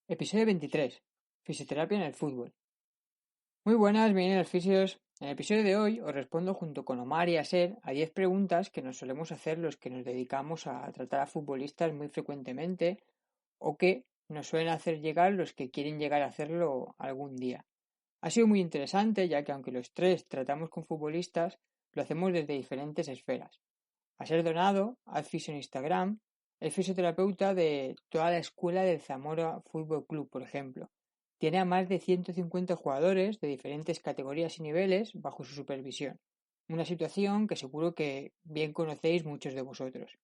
Episodio 23. Fisioterapia en el fútbol. Muy buenas, bienvenidos fisios. En el episodio de hoy os respondo junto con Omar y Aser a 10 preguntas que nos solemos hacer los que nos dedicamos a tratar a futbolistas muy frecuentemente o que nos suelen hacer llegar los que quieren llegar a hacerlo algún día. Ha sido muy interesante ya que aunque los tres tratamos con futbolistas, lo hacemos desde diferentes esferas. Aser Donado, haz fisio en Instagram, es fisioterapeuta de toda la escuela del Zamora Fútbol Club, por ejemplo. Tiene a más de 150 jugadores de diferentes categorías y niveles bajo su supervisión. Una situación que seguro que bien conocéis muchos de vosotros.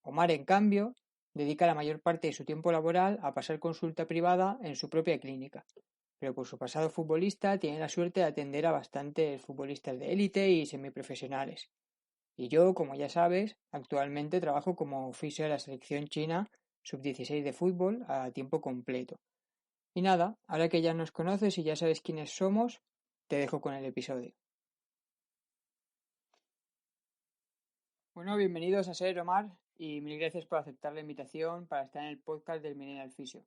Omar, en cambio, dedica la mayor parte de su tiempo laboral a pasar consulta privada en su propia clínica. Pero por su pasado futbolista tiene la suerte de atender a bastantes futbolistas de élite y semiprofesionales. Y yo, como ya sabes, actualmente trabajo como fisio de la selección china sub-16 de fútbol a tiempo completo. Y nada, ahora que ya nos conoces y ya sabes quiénes somos, te dejo con el episodio. Bueno, bienvenidos a Ser Omar y mil gracias por aceptar la invitación para estar en el podcast del Millennial Fisio.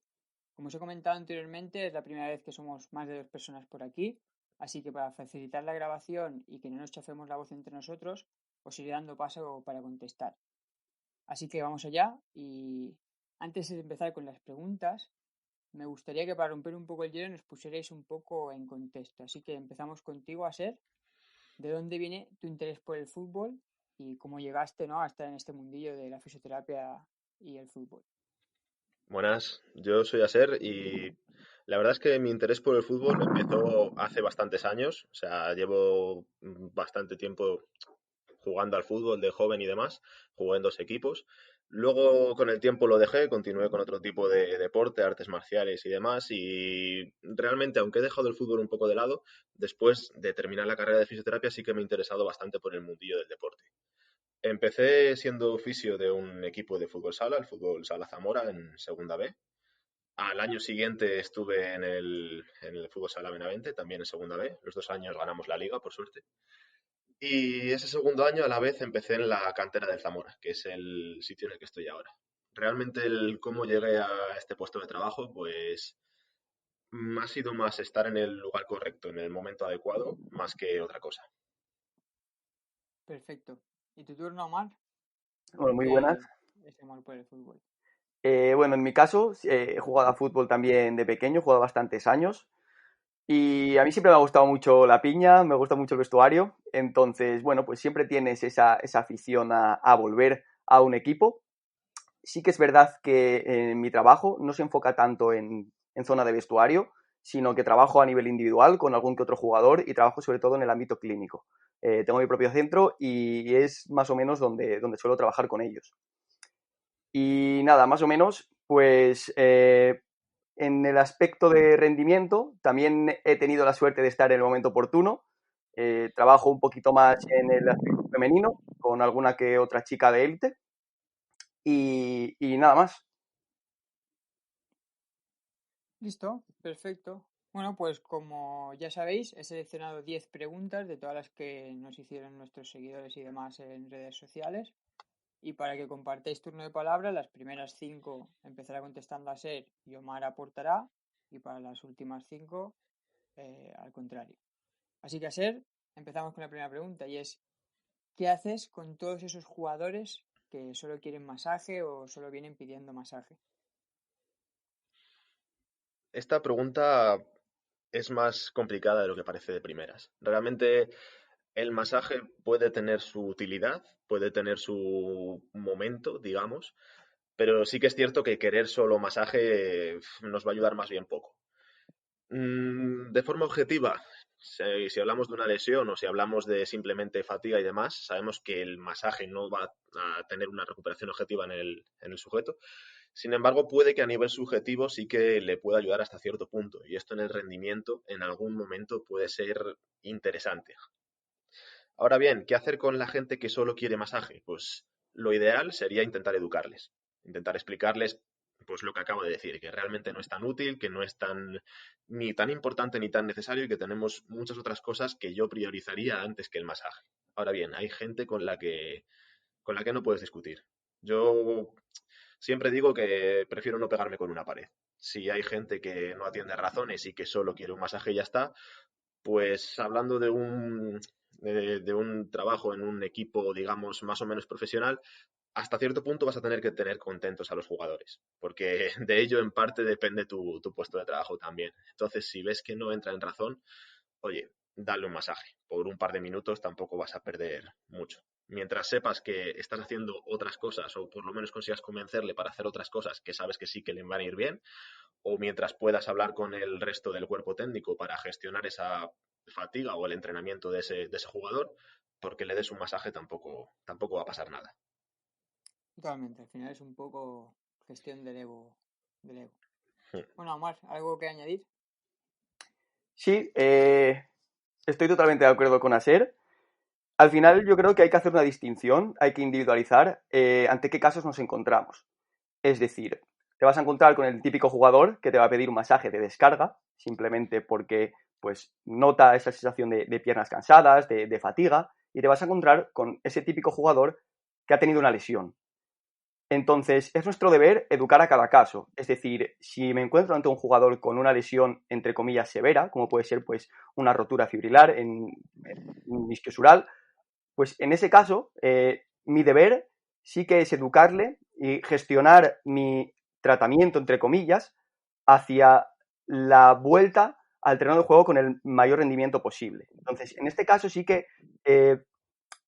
Como os he comentado anteriormente, es la primera vez que somos más de 2 personas por aquí, así que para facilitar la grabación y que no nos chafemos la voz entre nosotros, os iré dando paso para contestar. Así que vamos allá y antes de empezar con las preguntas, me gustaría que para romper un poco el hielo nos pusierais un poco en contexto. Así que empezamos contigo a ser, ¿de dónde viene tu interés por el fútbol y cómo llegaste, ¿no?, a estar en este mundillo de la fisioterapia y el fútbol? Buenas, yo soy Aser y la verdad es que mi interés por el fútbol empezó hace bastantes años, o sea, llevo bastante tiempo jugando al fútbol de joven y demás, jugué en dos equipos. Luego con el tiempo lo dejé, continué con otro tipo de deporte, artes marciales y demás, y realmente, aunque he dejado el fútbol un poco de lado, después de terminar la carrera de fisioterapia sí que me he interesado bastante por el mundillo del deporte. Empecé siendo oficio de un equipo de fútbol sala, el fútbol sala Zamora en Segunda B. Al año siguiente estuve en el fútbol sala Benavente, también en Segunda B. Los 2 años ganamos la liga, por suerte. Y ese segundo año a la vez empecé en la cantera del Zamora, que es el sitio en el que estoy ahora. Realmente el cómo llegué a este puesto de trabajo, pues ha sido más estar en el lugar correcto, en el momento adecuado, más que otra cosa. Perfecto. ¿Y tu turno, Omar? Bueno, ¿Por muy buenas. qué ese amor por el fútbol? Bueno, en mi caso, he jugado a fútbol también de pequeño, he jugado bastantes años. Y a mí siempre me ha gustado mucho la piña, me gusta mucho el vestuario. Entonces, bueno, pues siempre tienes esa afición a volver a un equipo. Sí que es verdad que en mi trabajo no se enfoca tanto en zona de vestuario, sino que trabajo a nivel individual con algún que otro jugador y trabajo sobre todo en el ámbito clínico. Tengo mi propio centro y es más o menos donde suelo trabajar con ellos. Y nada, más o menos, pues en el aspecto de rendimiento también he tenido la suerte de estar en el momento oportuno. Trabajo un poquito más en el aspecto femenino, con alguna que otra chica de élite y nada más. Listo, perfecto. Bueno, pues como ya sabéis, he seleccionado 10 preguntas de todas las que nos hicieron nuestros seguidores y demás en redes sociales. Y para que compartáis turno de palabra, las primeras 5 empezará contestando a Ser y Omar aportará. Y para las últimas 5, al contrario. Así que a Ser, empezamos con la primera pregunta y es, ¿qué haces con todos esos jugadores que solo quieren masaje o solo vienen pidiendo masaje? Esta pregunta es más complicada de lo que parece de primeras. Realmente el masaje puede tener su utilidad, puede tener su momento, digamos, pero sí que es cierto que querer solo masaje nos va a ayudar más bien poco. De forma objetiva, si hablamos de una lesión o si hablamos de simplemente fatiga y demás, sabemos que el masaje no va a tener una recuperación objetiva en el sujeto. Sin embargo, puede que a nivel subjetivo sí que le pueda ayudar hasta cierto punto. Y esto en el rendimiento en algún momento puede ser interesante. Ahora bien, ¿qué hacer con la gente que solo quiere masaje? Pues lo ideal sería intentar educarles, intentar explicarles pues lo que acabo de decir, que realmente no es tan útil, que no es ni tan importante ni tan necesario y que tenemos muchas otras cosas que yo priorizaría antes que el masaje. Ahora bien, hay gente con la que no puedes discutir. Yo siempre digo que prefiero no pegarme con una pared. Si hay gente que no atiende razones y que solo quiere un masaje y ya está, pues hablando de un trabajo en un equipo, digamos, más o menos profesional, hasta cierto punto vas a tener que tener contentos a los jugadores, porque de ello en parte depende tu puesto de trabajo también. Entonces, si ves que no entra en razón, oye, dale un masaje. Por un par de minutos tampoco vas a perder mucho. Mientras sepas que estás haciendo otras cosas o por lo menos consigas convencerle para hacer otras cosas que sabes que sí que le van a ir bien, o mientras puedas hablar con el resto del cuerpo técnico para gestionar esa fatiga o el entrenamiento de ese jugador, porque le des un masaje tampoco va a pasar nada. Totalmente, al final es un poco gestión del ego. Del ego. Hmm. Bueno, Omar, ¿algo que añadir? Sí, estoy totalmente de acuerdo con Aser. Al final yo creo que hay que hacer una distinción, hay que individualizar ante qué casos nos encontramos. Es decir, te vas a encontrar con el típico jugador que te va a pedir un masaje de descarga, simplemente porque pues nota esa sensación de piernas cansadas, de fatiga, y te vas a encontrar con ese típico jugador que ha tenido una lesión. Entonces, es nuestro deber educar a cada caso. Es decir, si me encuentro ante un jugador con una lesión, entre comillas, severa, como puede ser pues una rotura fibrilar en isquiosural, pues en ese caso, mi deber sí que es educarle y gestionar mi tratamiento, entre comillas, hacia la vuelta al terreno de juego con el mayor rendimiento posible. Entonces, en este caso sí que,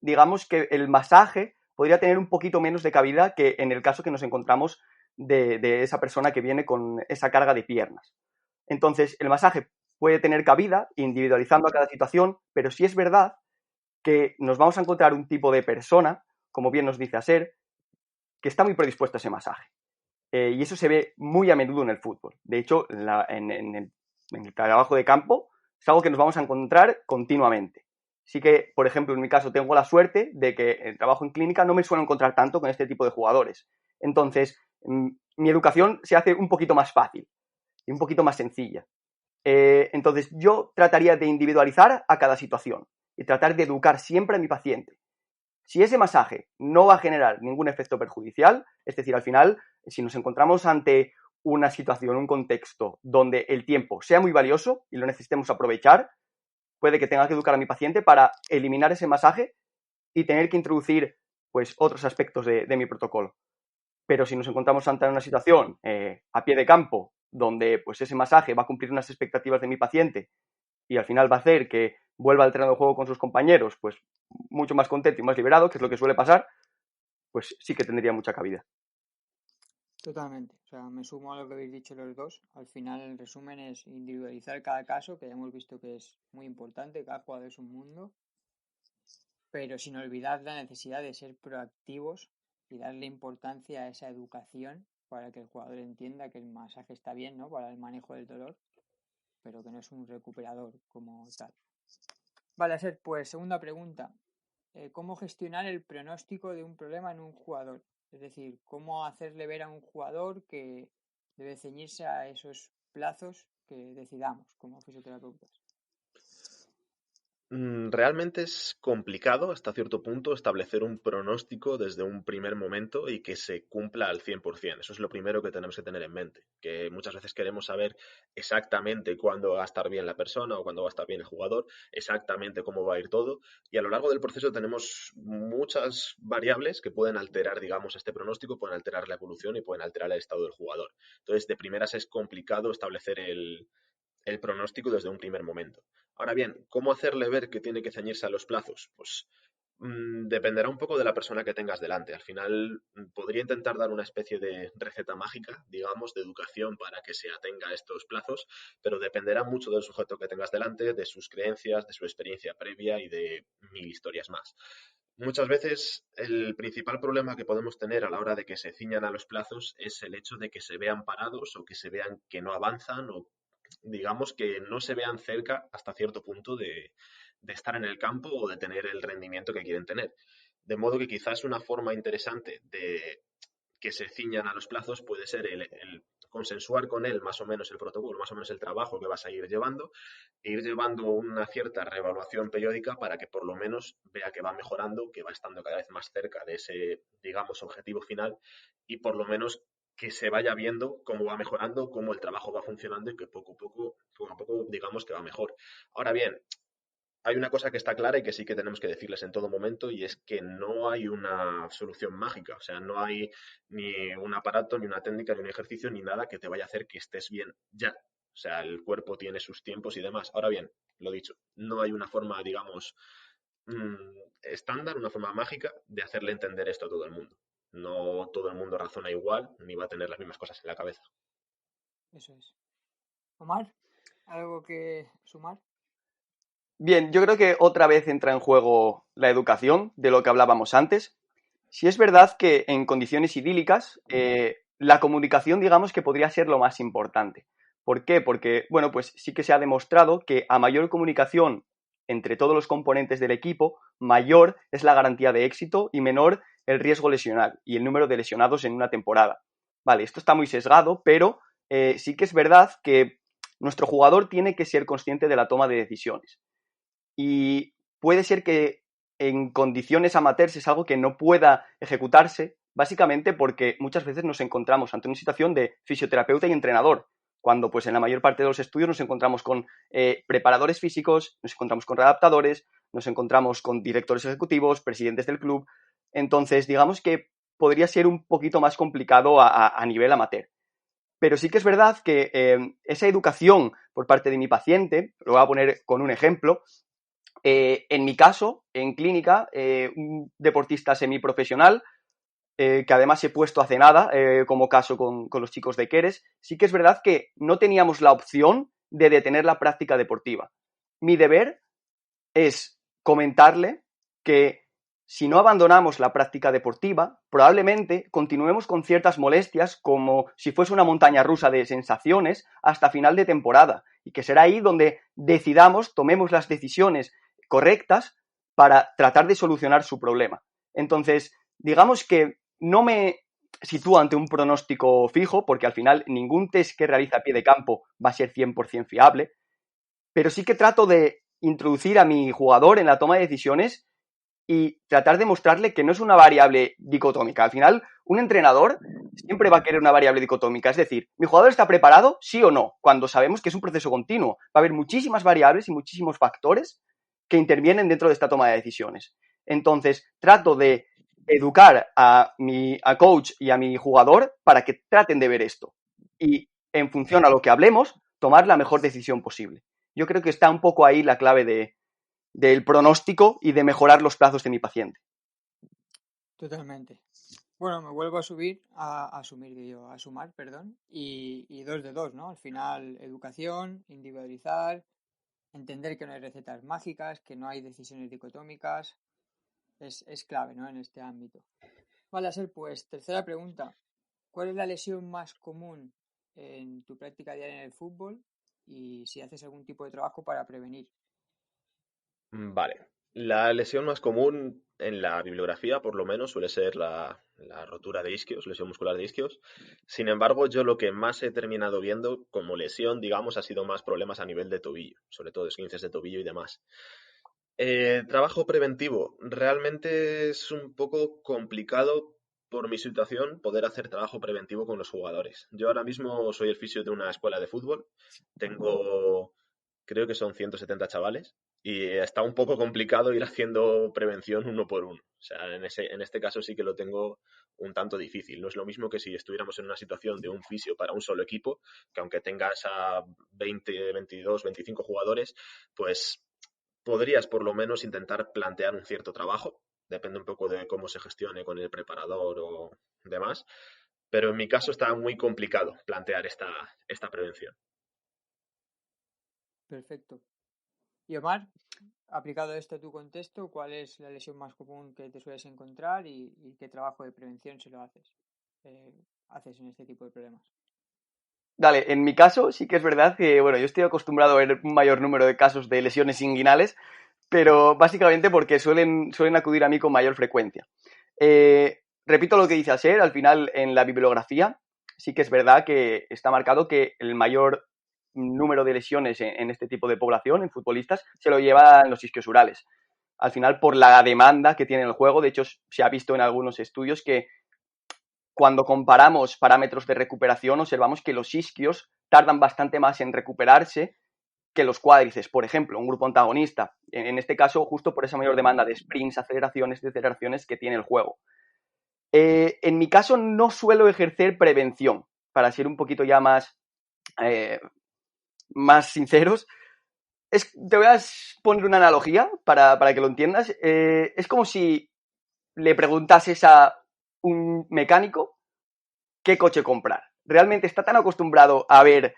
digamos que el masaje podría tener un poquito menos de cabida que en el caso que nos encontramos de esa persona que viene con esa carga de piernas. Entonces, el masaje puede tener cabida individualizando a cada situación, pero sí es verdad que nos vamos a encontrar un tipo de persona, como bien nos dice Aser, que está muy predispuesto a ese masaje. Y eso se ve muy a menudo en el fútbol. De hecho, en el trabajo de campo es algo que nos vamos a encontrar continuamente. Sí que, por ejemplo, en mi caso tengo la suerte de que el trabajo en clínica no me suelo encontrar tanto con este tipo de jugadores. Entonces, mi educación se hace un poquito más fácil y un poquito más sencilla. Entonces, yo trataría de individualizar a cada situación y tratar de educar siempre a mi paciente. Si ese masaje no va a generar ningún efecto perjudicial, es decir, al final, si nos encontramos ante una situación, un contexto donde el tiempo sea muy valioso y lo necesitemos aprovechar, puede que tenga que educar a mi paciente para eliminar ese masaje y tener que introducir pues otros aspectos de mi protocolo. Pero si nos encontramos ante una situación a pie de campo donde pues ese masaje va a cumplir unas expectativas de mi paciente y al final va a hacer que vuelva al terreno de juego con sus compañeros pues mucho más contento y más liberado, que es lo que suele pasar, pues sí que tendría mucha cabida. Totalmente. O sea, me sumo a lo que habéis dicho los dos. Al final, el resumen es individualizar cada caso, que ya hemos visto que es muy importante, cada jugador es un mundo, pero sin olvidar la necesidad de ser proactivos y darle importancia a esa educación para que el jugador entienda que el masaje está bien, ¿no? Para el manejo del dolor, pero que no es un recuperador como tal. Vale, Ser, pues segunda pregunta. ¿Cómo gestionar el pronóstico de un problema en un jugador? Es decir, cómo hacerle ver a un jugador que debe ceñirse a esos plazos que decidamos como fisioterapeutas. Realmente es complicado hasta cierto punto establecer un pronóstico desde un primer momento y que se cumpla al 100%. Eso es lo primero que tenemos que tener en mente, que muchas veces queremos saber exactamente cuándo va a estar bien la persona o cuándo va a estar bien el jugador, exactamente cómo va a ir todo, y a lo largo del proceso tenemos muchas variables que pueden alterar, digamos, este pronóstico, pueden alterar la evolución y pueden alterar el estado del jugador. Entonces, de primeras es complicado establecer el pronóstico desde un primer momento. Ahora bien, ¿cómo hacerle ver que tiene que ceñirse a los plazos? Pues dependerá un poco de la persona que tengas delante. Al final podría intentar dar una especie de receta mágica, digamos, de educación para que se atenga a estos plazos, pero dependerá mucho del sujeto que tengas delante, de sus creencias, de su experiencia previa y de mil historias más. Muchas veces el principal problema que podemos tener a la hora de que se ciñan a los plazos es el hecho de que se vean parados o que se vean que no avanzan o digamos que no se vean cerca hasta cierto punto de estar en el campo o de tener el rendimiento que quieren tener. De modo que quizás una forma interesante de que se ciñan a los plazos puede ser el consensuar con él más o menos el protocolo, más o menos el trabajo que vas a ir llevando, e ir llevando una cierta reevaluación periódica para que por lo menos vea que va mejorando, que va estando cada vez más cerca de ese, digamos, objetivo final y por lo menos que se vaya viendo cómo va mejorando, cómo el trabajo va funcionando y que poco a poco, digamos que va mejor. Ahora bien, hay una cosa que está clara y que sí que tenemos que decirles en todo momento y es que no hay una solución mágica, o sea, no hay ni un aparato, ni una técnica, ni un ejercicio, ni nada que te vaya a hacer que estés bien ya. O sea, el cuerpo tiene sus tiempos y demás. Ahora bien, lo dicho, no hay una forma, digamos, estándar, una forma mágica de hacerle entender esto a todo el mundo. No todo el mundo razona igual ni va a tener las mismas cosas en la cabeza. Eso es. Omar, ¿algo que sumar? Bien, yo creo que otra vez entra en juego la educación, de lo que hablábamos antes. Si es verdad que en condiciones idílicas, la comunicación, digamos que podría ser lo más importante. ¿Por qué? Porque, bueno, pues sí que se ha demostrado que a mayor comunicación entre todos los componentes del equipo, mayor es la garantía de éxito y menor el riesgo lesional y el número de lesionados en una temporada. Vale, esto está muy sesgado, pero sí que es verdad que nuestro jugador tiene que ser consciente de la toma de decisiones. Y puede ser que en condiciones amateurs es algo que no pueda ejecutarse, básicamente porque muchas veces nos encontramos ante una situación de fisioterapeuta y entrenador, cuando pues en la mayor parte de los estudios nos encontramos con preparadores físicos, nos encontramos con readaptadores, nos encontramos con directores ejecutivos, presidentes del club. Entonces, digamos que podría ser un poquito más complicado a nivel amateur. Pero sí que es verdad que esa educación por parte de mi paciente, lo voy a poner con un ejemplo, en mi caso, en clínica, un deportista semiprofesional, que además he puesto hace nada, como caso con los chicos de Queres, sí que es verdad que no teníamos la opción de detener la práctica deportiva. Mi deber es comentarle que si no abandonamos la práctica deportiva, probablemente continuemos con ciertas molestias como si fuese una montaña rusa de sensaciones hasta final de temporada y que será ahí donde decidamos, tomemos las decisiones correctas para tratar de solucionar su problema. Entonces, digamos que no me sitúo ante un pronóstico fijo, porque al final ningún test que realiza a pie de campo va a ser 100% fiable, pero sí que trato de introducir a mi jugador en la toma de decisiones y tratar de mostrarle que no es una variable dicotómica. Al final, un entrenador siempre va a querer una variable dicotómica, es decir, ¿mi jugador está preparado? Sí o no, cuando sabemos que es un proceso continuo. Va a haber muchísimas variables y muchísimos factores que intervienen dentro de esta toma de decisiones. Entonces, trato de educar a coach y a mi jugador para que traten de ver esto y, en función a lo que hablemos, tomar la mejor decisión posible. Yo creo que está un poco ahí la clave del pronóstico y de mejorar los plazos de mi paciente. Totalmente. Bueno, me vuelvo a subir, a sumar, perdón, y dos de dos, ¿no? Al final, educación, individualizar, entender que no hay recetas mágicas, que no hay decisiones dicotómicas, es clave, ¿no? En este ámbito. Vale, a ser pues, tercera pregunta. ¿Cuál es la lesión más común en tu práctica diaria en el fútbol y si haces algún tipo de trabajo para prevenir? Vale. La lesión más común en la bibliografía, por lo menos, suele ser la rotura de isquios, lesión muscular de isquios. Sin embargo, yo lo que más he terminado viendo como lesión, digamos, ha sido más problemas a nivel de tobillo, sobre todo esguinces de tobillo y demás. Trabajo preventivo. Realmente es un poco complicado por mi situación poder hacer trabajo preventivo con los jugadores. Yo ahora mismo soy el fisio de una escuela de fútbol. Tengo, creo que son 170 chavales y está un poco complicado ir haciendo prevención uno por uno. O sea, en este caso sí que lo tengo un tanto difícil. No es lo mismo que si estuviéramos en una situación de un fisio para un solo equipo, que aunque tengas a 20, 22, 25 jugadores, pues podrías por lo menos intentar plantear un cierto trabajo. Depende un poco de cómo se gestione con el preparador o demás. Pero en mi caso está muy complicado plantear esta prevención. Perfecto. Y Omar, aplicado esto a tu contexto, ¿cuál es la lesión más común que te sueles encontrar y qué trabajo de prevención se lo haces? eh, haces en este tipo de problemas? Dale, en mi caso sí que es verdad que, bueno, yo estoy acostumbrado a ver un mayor número de casos de lesiones inguinales, pero básicamente porque suelen acudir a mí con mayor frecuencia. Repito lo que dice Aser, al final en la bibliografía sí que es verdad que está marcado que el mayor número de lesiones en este tipo de población, en futbolistas, se lo llevan los isquiosurales. Al final, por la demanda que tiene el juego, de hecho, se ha visto en algunos estudios que cuando comparamos parámetros de recuperación, observamos que los isquios tardan bastante más en recuperarse que los cuádriceps, por ejemplo, un grupo antagonista. En este caso, justo por esa mayor demanda de sprints, aceleraciones, deceleraciones que tiene el juego. En mi caso, no suelo ejercer prevención, para ser un poquito ya más sinceros. Te voy a poner una analogía para que lo entiendas. Es como si le preguntases a un mecánico qué coche comprar. Realmente está tan acostumbrado a ver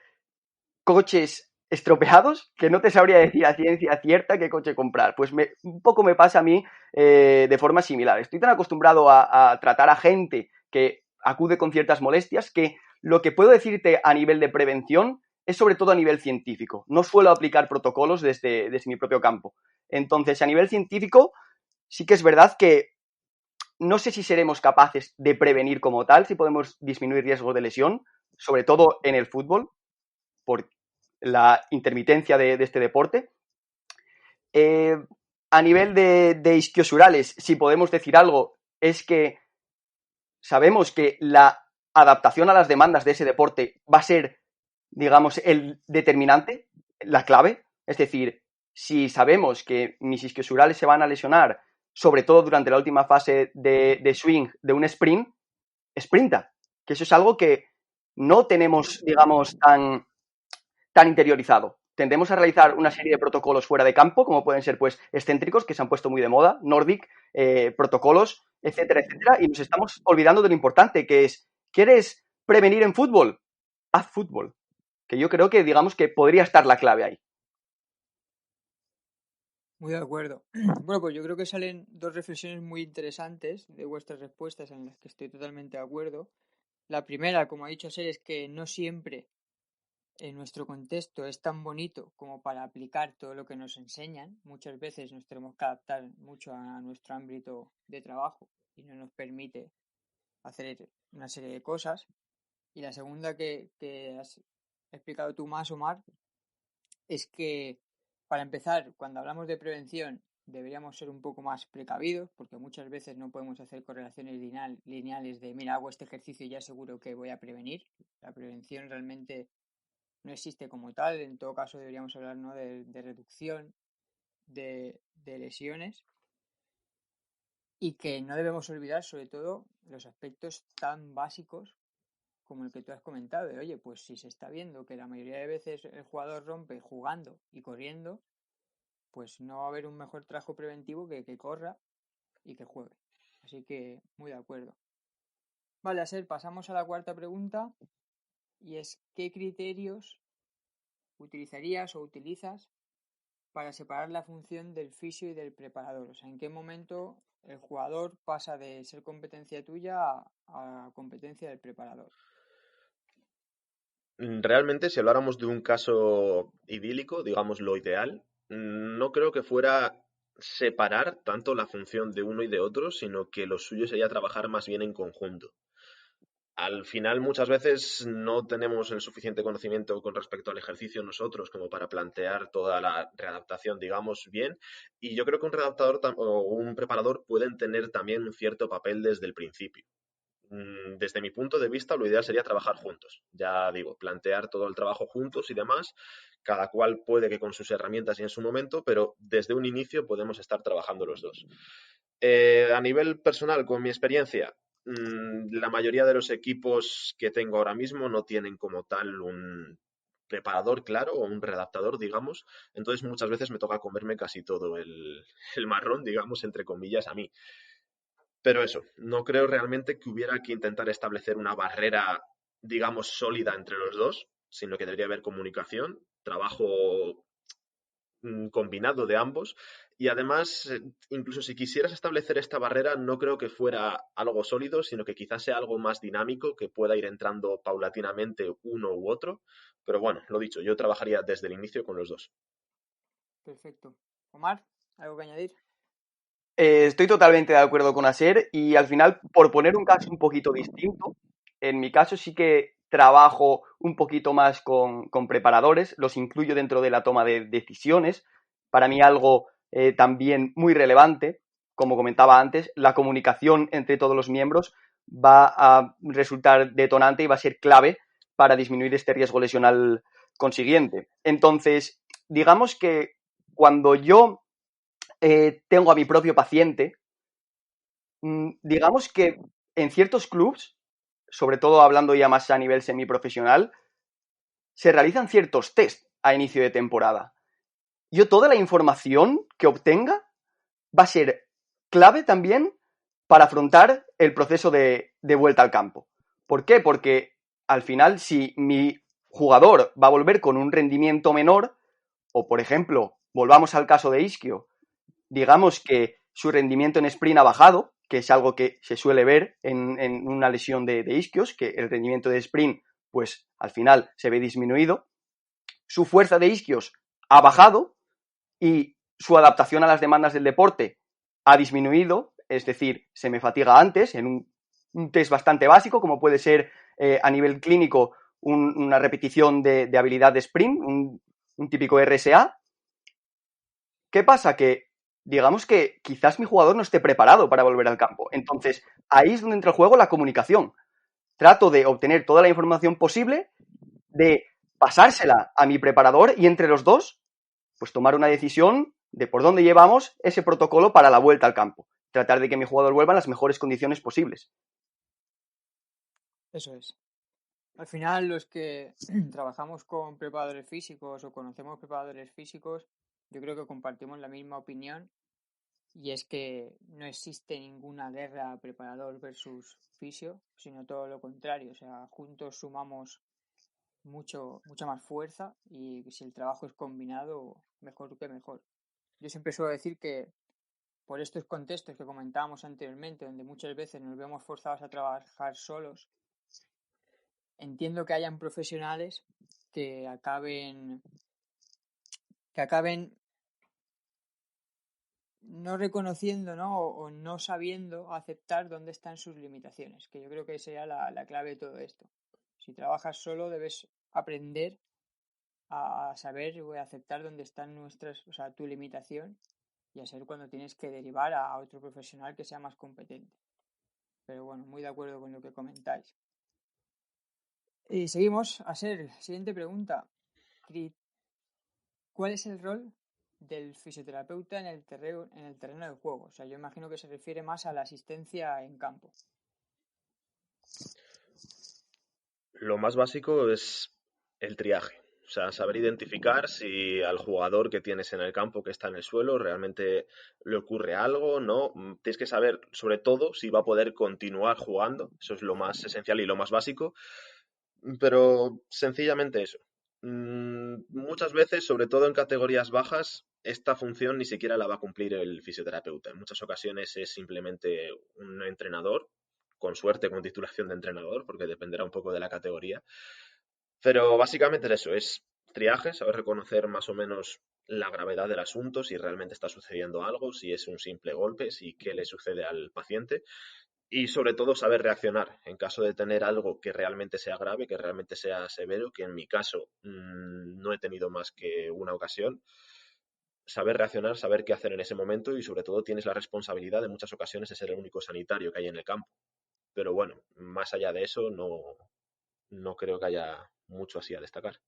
coches estropeados que no te sabría decir a ciencia cierta qué coche comprar. Pues un poco me pasa a mí de forma similar. Estoy tan acostumbrado a tratar a gente que acude con ciertas molestias que lo que puedo decirte a nivel de prevención es sobre todo a nivel científico. No suelo aplicar protocolos desde mi propio campo. Entonces, a nivel científico, sí que es verdad que no sé si seremos capaces de prevenir como tal, si podemos disminuir riesgos de lesión, sobre todo en el fútbol, por la intermitencia de este deporte. A nivel de isquiosurales, si podemos decir algo, es que sabemos que la adaptación a las demandas de ese deporte va a ser, digamos, el determinante, la clave. Es decir, si sabemos que mis isquiosurales se van a lesionar, sobre todo durante la última fase de swing de un sprint, sprinta. Que eso es algo que no tenemos, digamos, tan interiorizado. Tendemos a realizar una serie de protocolos fuera de campo, como pueden ser pues excéntricos, que se han puesto muy de moda, Nordic, protocolos, etcétera, etcétera, y nos estamos olvidando de lo importante, que es, ¿quieres prevenir en fútbol? Haz fútbol. Que yo creo que, digamos, que podría estar la clave ahí. Muy de acuerdo. Bueno, pues yo creo que salen dos reflexiones muy interesantes de vuestras respuestas en las que estoy totalmente de acuerdo. La primera, como ha dicho Ser, es que no siempre en nuestro contexto es tan bonito como para aplicar todo lo que nos enseñan. Muchas veces nos tenemos que adaptar mucho a nuestro ámbito de trabajo y no nos permite hacer una serie de cosas. Y la segunda que has explicado tú más, Omar, es que para empezar, cuando hablamos de prevención, deberíamos ser un poco más precavidos, porque muchas veces no podemos hacer correlaciones lineales de, mira, hago este ejercicio y ya seguro que voy a prevenir. La prevención realmente no existe como tal. En todo caso, deberíamos hablar, ¿no?, de reducción de lesiones, y que no debemos olvidar, sobre todo, los aspectos tan básicos como el que tú has comentado, de, oye, pues si se está viendo que la mayoría de veces el jugador rompe jugando y corriendo, pues no va a haber un mejor trabajo preventivo que corra y que juegue. Así que muy de acuerdo. Vale, Aser, pasamos a la cuarta pregunta, y es, ¿qué criterios utilizarías o utilizas para separar la función del fisio y del preparador? O sea, ¿en qué momento el jugador pasa de ser competencia tuya a competencia del preparador? Realmente, si habláramos de un caso idílico, digamos lo ideal, no creo que fuera separar tanto la función de uno y de otro, sino que lo suyo sería trabajar más bien en conjunto. Al final, muchas veces no tenemos el suficiente conocimiento con respecto al ejercicio nosotros como para plantear toda la readaptación, digamos, bien. Y yo creo que un readaptador o un preparador pueden tener también un cierto papel desde el principio. Desde mi punto de vista, lo ideal sería trabajar juntos. Ya digo, plantear todo el trabajo juntos y demás. Cada cual puede que con sus herramientas y en su momento, pero desde un inicio podemos estar trabajando los dos. A nivel personal, con mi experiencia, la mayoría de los equipos que tengo ahora mismo no tienen como tal un preparador claro o un redactador, digamos. Entonces muchas veces me toca comerme casi todo el marrón, digamos, entre comillas, a mí. Pero eso, no creo realmente que hubiera que intentar establecer una barrera, digamos, sólida entre los dos, sino que debería haber comunicación, trabajo combinado de ambos. Y además, incluso si quisieras establecer esta barrera, no creo que fuera algo sólido, sino que quizás sea algo más dinámico, que pueda ir entrando paulatinamente uno u otro. Pero bueno, lo dicho, yo trabajaría desde el inicio con los dos. Perfecto. Omar, ¿algo que añadir? Estoy totalmente de acuerdo con Aser y al final, por poner un caso un poquito distinto, en mi caso sí que trabajo un poquito más con preparadores, los incluyo dentro de la toma de decisiones. Para mí algo también muy relevante, como comentaba antes, la comunicación entre todos los miembros, va a resultar detonante y va a ser clave para disminuir este riesgo lesional consiguiente. Entonces, digamos que cuando yo tengo a mi propio paciente, digamos que en ciertos clubs, sobre todo hablando ya más a nivel semiprofesional, se realizan ciertos test a inicio de temporada. Yo toda la información que obtenga va a ser clave también para afrontar el proceso de vuelta al campo. ¿Por qué? Porque al final, si mi jugador va a volver con un rendimiento menor, o por ejemplo, volvamos al caso de Ischio, digamos que su rendimiento en sprint ha bajado, que es algo que se suele ver en una lesión de isquios, que el rendimiento de sprint, pues al final se ve disminuido. Su fuerza de isquios ha bajado y su adaptación a las demandas del deporte ha disminuido, es decir, se me fatiga antes en un test bastante básico, como puede ser a nivel clínico una repetición de habilidad de sprint, un típico RSA. ¿Qué pasa? Que digamos que quizás mi jugador no esté preparado para volver al campo. Entonces, ahí es donde entra el juego la comunicación. Trato de obtener toda la información posible, de pasársela a mi preparador y entre los dos, pues tomar una decisión de por dónde llevamos ese protocolo para la vuelta al campo. Tratar de que mi jugador vuelva en las mejores condiciones posibles. Eso es. Al final, los que trabajamos con preparadores físicos o conocemos preparadores físicos, yo creo que compartimos la misma opinión, y es que no existe ninguna guerra preparador versus fisio, sino todo lo contrario. O sea, juntos sumamos mucha más fuerza, y si el trabajo es combinado, mejor que mejor. Yo siempre suelo decir que por estos contextos que comentábamos anteriormente, donde muchas veces nos vemos forzados a trabajar solos, entiendo que hayan profesionales que acaben no reconociendo, ¿no? O no sabiendo aceptar dónde están sus limitaciones, que yo creo que sería la clave de todo esto. Si trabajas solo, debes aprender a saber o a aceptar dónde están o sea, tu limitación, y a saber cuando tienes que derivar a otro profesional que sea más competente. Pero bueno, muy de acuerdo con lo que comentáis. Y seguimos a ser, siguiente pregunta. ¿Cuál es el rol del fisioterapeuta en el terreno de juego? O sea, yo imagino que se refiere más a la asistencia en campo. Lo más básico es el triaje. O sea, saber identificar si al jugador que tienes en el campo, que está en el suelo, realmente le ocurre algo, ¿no? Tienes que saber, sobre todo, si va a poder continuar jugando. Eso es lo más esencial y lo más básico. Pero sencillamente eso. Muchas veces, sobre todo en categorías bajas, esta función ni siquiera la va a cumplir el fisioterapeuta. En muchas ocasiones es simplemente un entrenador, con suerte con titulación de entrenador, porque dependerá un poco de la categoría. Pero básicamente es eso, es triaje, saber reconocer más o menos la gravedad del asunto, si realmente está sucediendo algo, si es un simple golpe, si qué le sucede al paciente, y sobre todo saber reaccionar en caso de tener algo que realmente sea grave, que realmente sea severo, que en mi caso no he tenido más que una ocasión. Saber reaccionar, saber qué hacer en ese momento y sobre todo tienes la responsabilidad de muchas ocasiones de ser el único sanitario que hay en el campo. Pero bueno, más allá de eso no creo que haya mucho así a destacar.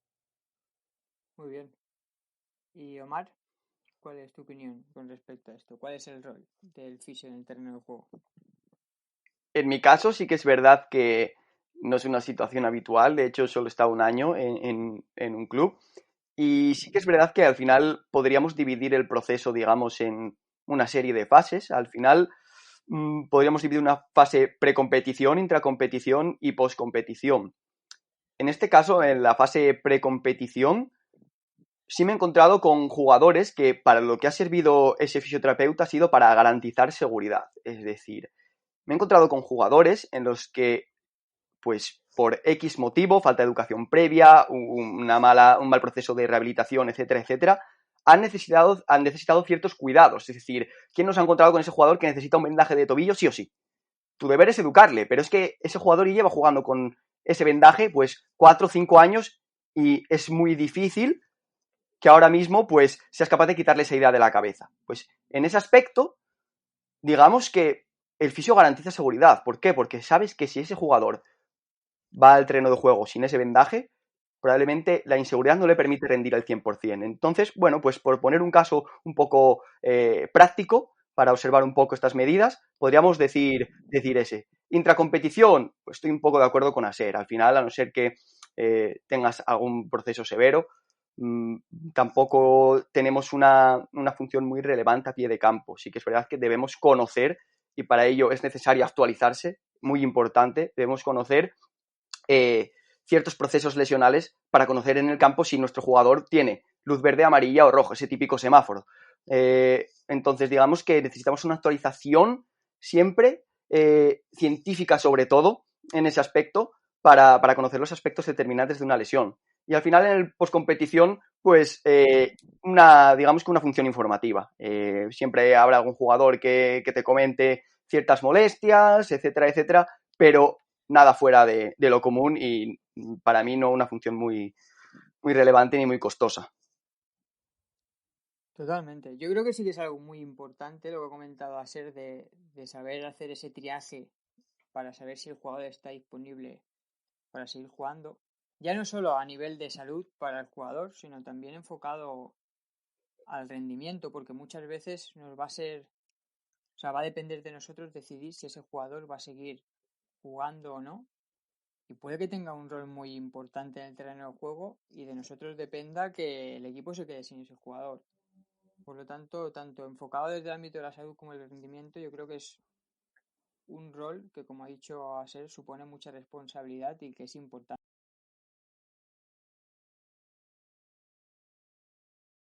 Muy bien. Y Omar, ¿cuál es tu opinión con respecto a esto? ¿Cuál es el rol del fisio en el terreno de juego? En mi caso sí que es verdad que no es una situación habitual, de hecho solo he estado un año en un club y sí que es verdad que al final podríamos dividir el proceso, digamos, en una serie de fases. Al final podríamos dividir una fase precompetición, intracompetición y poscompetición. En este caso, en la fase precompetición, sí me he encontrado con jugadores que para lo que ha servido ese fisioterapeuta ha sido para garantizar seguridad. Es decir, me he encontrado con jugadores en los que, pues, por X motivo, falta de educación previa, un mal proceso de rehabilitación, etcétera, etcétera, han necesitado ciertos cuidados. Es decir, ¿quién nos ha encontrado con ese jugador que necesita un vendaje de tobillo sí o sí? Tu deber es educarle, pero es que ese jugador lleva jugando con ese vendaje, pues, 4 o 5 años y es muy difícil que ahora mismo, pues, seas capaz de quitarle esa idea de la cabeza. Pues, en ese aspecto, digamos que el fisio garantiza seguridad. ¿Por qué? Porque sabes que si ese jugador va al terreno de juego sin ese vendaje, probablemente la inseguridad no le permite rendir al 100%. Entonces, bueno, pues por poner un caso un poco práctico, para observar un poco estas medidas, podríamos decir ese. Intracompetición, pues estoy un poco de acuerdo con Aser. Al final, a no ser que tengas algún proceso severo, tampoco tenemos una función muy relevante a pie de campo. Sí que es verdad que debemos conocer, y para ello es necesario actualizarse, muy importante, debemos conocer ciertos procesos lesionales para conocer en el campo si nuestro jugador tiene luz verde, amarilla o rojo, ese típico semáforo. Entonces, digamos que necesitamos una actualización siempre, científica sobre todo, en ese aspecto, para conocer los aspectos determinantes de una lesión. Y al final, en el postcompetición, pues digamos que una función informativa. Siempre habrá algún jugador que te comente ciertas molestias, etcétera, etcétera, pero nada fuera de lo común y para mí no una función muy, muy relevante ni muy costosa. Totalmente. Yo creo que sí que es algo muy importante lo que ha comentado Aser de saber hacer ese triaje para saber si el jugador está disponible para seguir jugando. Ya no solo a nivel de salud para el jugador, sino también enfocado al rendimiento, porque muchas veces nos va a ser, o sea, va a depender de nosotros decidir si ese jugador va a seguir jugando o no. Y puede que tenga un rol muy importante en el terreno de juego y de nosotros dependa que el equipo se quede sin ese jugador. Por lo tanto, tanto enfocado desde el ámbito de la salud como el rendimiento, yo creo que es un rol que, como ha dicho Aser, supone mucha responsabilidad y que es importante.